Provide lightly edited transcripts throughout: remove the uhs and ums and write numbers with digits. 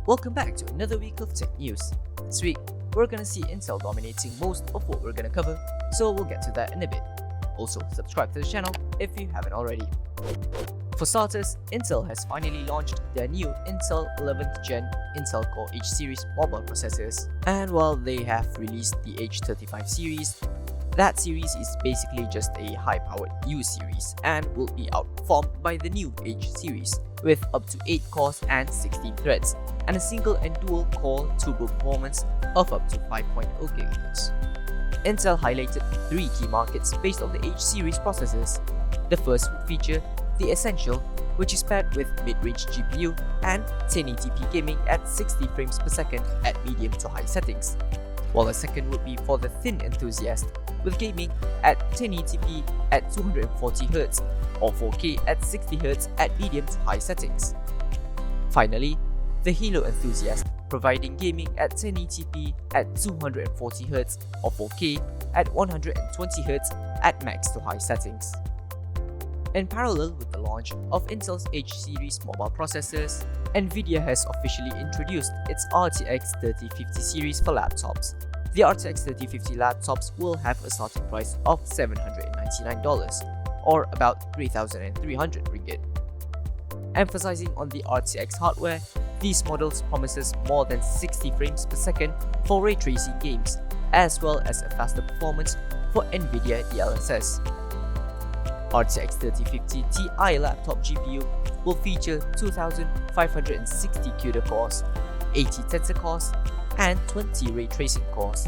Welcome back to another week of tech news. This week, we're gonna see Intel dominating most of what we're gonna cover, so we'll get to that in a bit. Also, subscribe to the channel if you haven't already. For starters, Intel has finally launched their new Intel 11th Gen Intel Core H series mobile processors. And while they have released the H35 series, that series is basically just a high-powered U series and will be outperformed by the new H series with up to 8 cores and 16 threads and a single and dual core turbo performance of up to 5.0 GHz. Intel highlighted 3 key markets based on the H series processors. The first would feature the Essential, which is paired with mid-range GPU and 1080p gaming at 60 frames per second at medium to high settings, while the second would be for the thin enthusiast, with gaming at 1080p at 240Hz or 4K at 60Hz at medium to high settings. Finally, the Halo enthusiast, providing gaming at 1080p at 240Hz or 4K at 120Hz at max to high settings. In parallel with the launch of Intel's H series mobile processors, nVidia has officially introduced its RTX 3050 series for laptops. The RTX 3050 laptops will have a starting price of $799 or about 3,300 ringgit. Emphasizing on the RTX hardware, these models promises more than 60 frames per second for ray tracing games, as well as a faster performance for nVidia DLSS. RTX 3050 Ti laptop GPU will feature 2,560 CUDA cores, 80 tensor cores, and 20 ray tracing cores.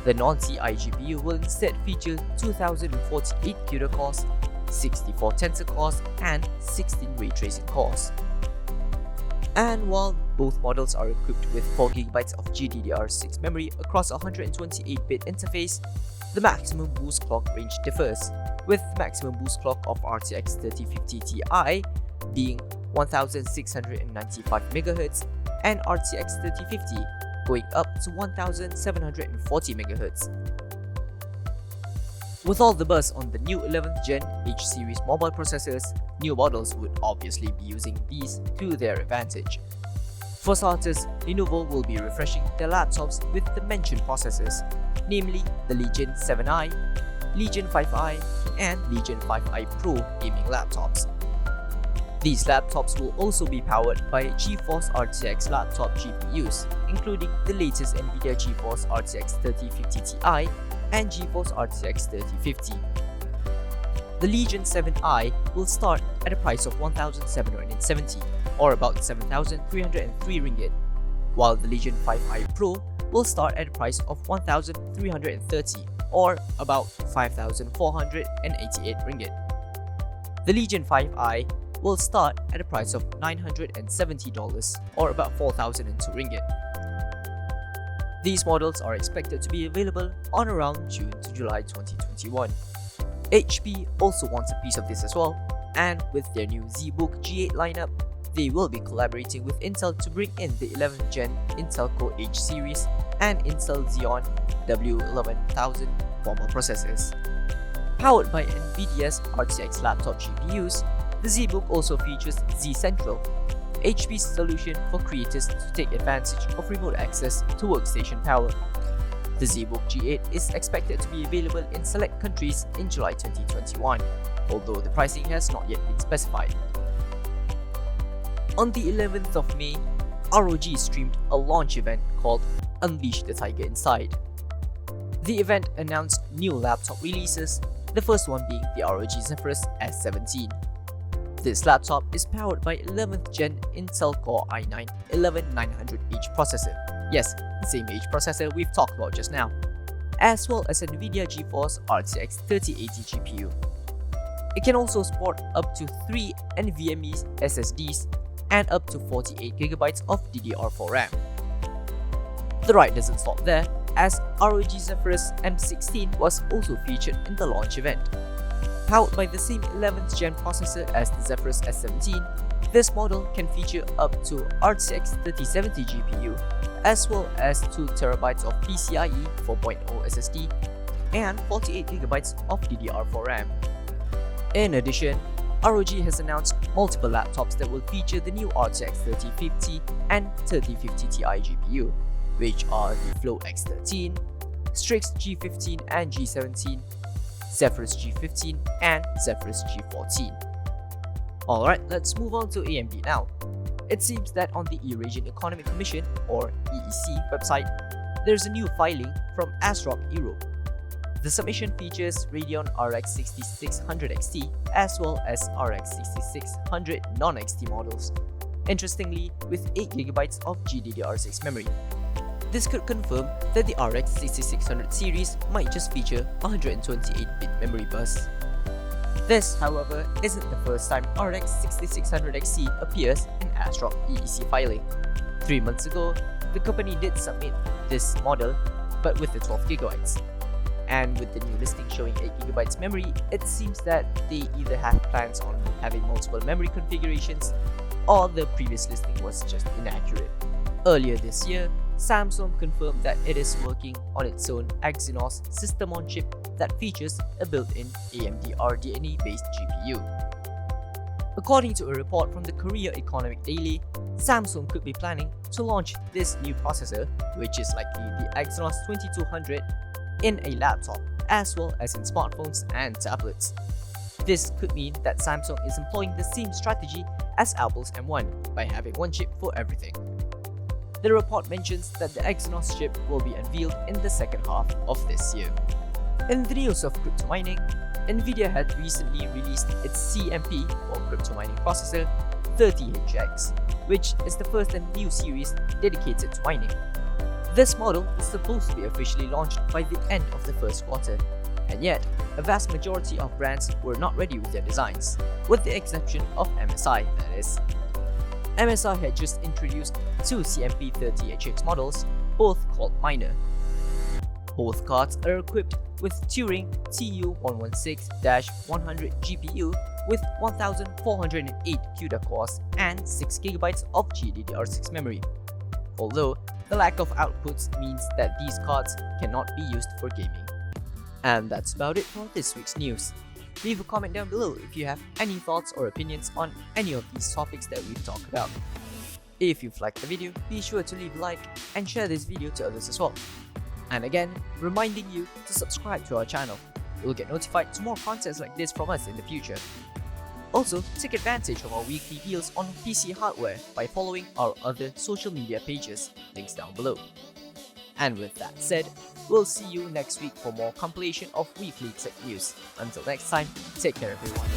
The non-Ti GPU will instead feature 2,048 CUDA cores, 64 tensor cores, and 16 ray tracing cores. And while both models are equipped with 4GB of GDDR6 memory across a 128-bit interface, the maximum boost clock range differs, with the maximum boost clock of RTX 3050 Ti being 1695 MHz and RTX 3050 going up to 1740 MHz. With all the buzz on the new 11th Gen H series mobile processors, new models would obviously be using these to their advantage. For starters, Lenovo will be refreshing their laptops with the mentioned processors, namely the Legion 7i, Legion 5i, and Legion 5i Pro gaming laptops. These laptops will also be powered by GeForce RTX laptop GPUs, including the latest nVidia GeForce RTX 3050 Ti and GeForce RTX 3050. The Legion 7i will start at a price of 1,770 or about 7,303 ringgit, while the Legion 5i Pro will start at a price of 1,330 or about 5,488 ringgit. The Legion 5i will start at a price of $970 or about 4,002 ringgit. These models are expected to be available on around June to July 2021. HP also wants a piece of this as well, and with their new Zbook G8 lineup, they will be collaborating with Intel to bring in the 11th Gen Intel Core H series and Intel Xeon W11000 mobile processors. Powered by nVidia's RTX laptop GPUs, the Zbook also features Z Central, HP's solution for creators to take advantage of remote access to workstation power. The Zbook G8 is expected to be available in select countries in July 2021, although the pricing has not yet been specified. On the 11th of May, ROG streamed a launch event called Unleash the Tiger Inside. The event announced new laptop releases, the first one being the ROG Zephyrus S17. This laptop is powered by 11th Gen Intel Core i9 11900H processor, yes, the same H processor we've talked about just now, as well as a nVidia GeForce RTX 3080 GPU. It can also support up to 3 NVMe SSDs and up to 48GB of DDR4 RAM. The ride doesn't stop there, as ROG Zephyrus M16 was also featured in the launch event. Powered by the same 11th Gen processor as the Zephyrus S17, this model can feature up to RTX 3070 GPU, as well as 2TB of PCIe 4.0 SSD and 48GB of DDR4 RAM. In addition, ROG has announced multiple laptops that will feature the new RTX 3050 and 3050 Ti GPU, which are the Flow X13, Strix G15 and G17, Zephyrus G15 and Zephyrus G14. Alright, let's move on to AMD now. It seems that on the Eurasian Economic Commission or EEC website, there's a new filing from ROG Europe. The submission features Radeon RX 6600 XT as well as RX 6600 non-XT models, interestingly with 8GB of GDDR6 memory. This could confirm that the RX 6600 series might just feature 128-bit memory bus. This, however, isn't the first time RX 6600 XT appears in ROG EEC filing. 3 months ago, the company did submit this model, but with the 12GB. And with the new listing showing 8GB memory, it seems that they either have plans on having multiple memory configurations, or the previous listing was just inaccurate. Earlier this year, Samsung confirmed that it is working on its own Exynos system-on-chip that features a built-in AMD Radeon based GPU. According to a report from the Korea Economic Daily, Samsung could be planning to launch this new processor, which is likely the Exynos 2200, in a laptop as well as in smartphones and tablets. This could mean that Samsung is employing the same strategy as Apple's M1 by having one chip for everything. The report mentions that the Exynos chip will be unveiled in the second half of this year. In the news of crypto mining, nVidia had recently released its CMP or crypto mining processor 30HX, which is the first in a new series dedicated to mining. This model is supposed to be officially launched by the end of the first quarter, and yet a vast majority of brands were not ready with their designs, with the exception of MSI, that is. MSI had just introduced two CMP 30HX models, both called Miner. Both cards are equipped with Turing TU116-100 GPU with 1408 CUDA cores and 6GB of GDDR6 memory. Although, the lack of outputs means that these cards cannot be used for gaming. And that's about it for this week's news. Leave a comment down below if you have any thoughts or opinions on any of these topics that we've talked about. If you've liked the video, be sure to leave a like and share this video to others as well. And again, reminding you to subscribe to our channel. You'll get notified to more content like this from us in the future. Also, take advantage of our weekly deals on PC hardware by following our other social media pages, links down below. And with that said, we'll see you next week for more compilation of weekly tech news. Until next time, take care everyone.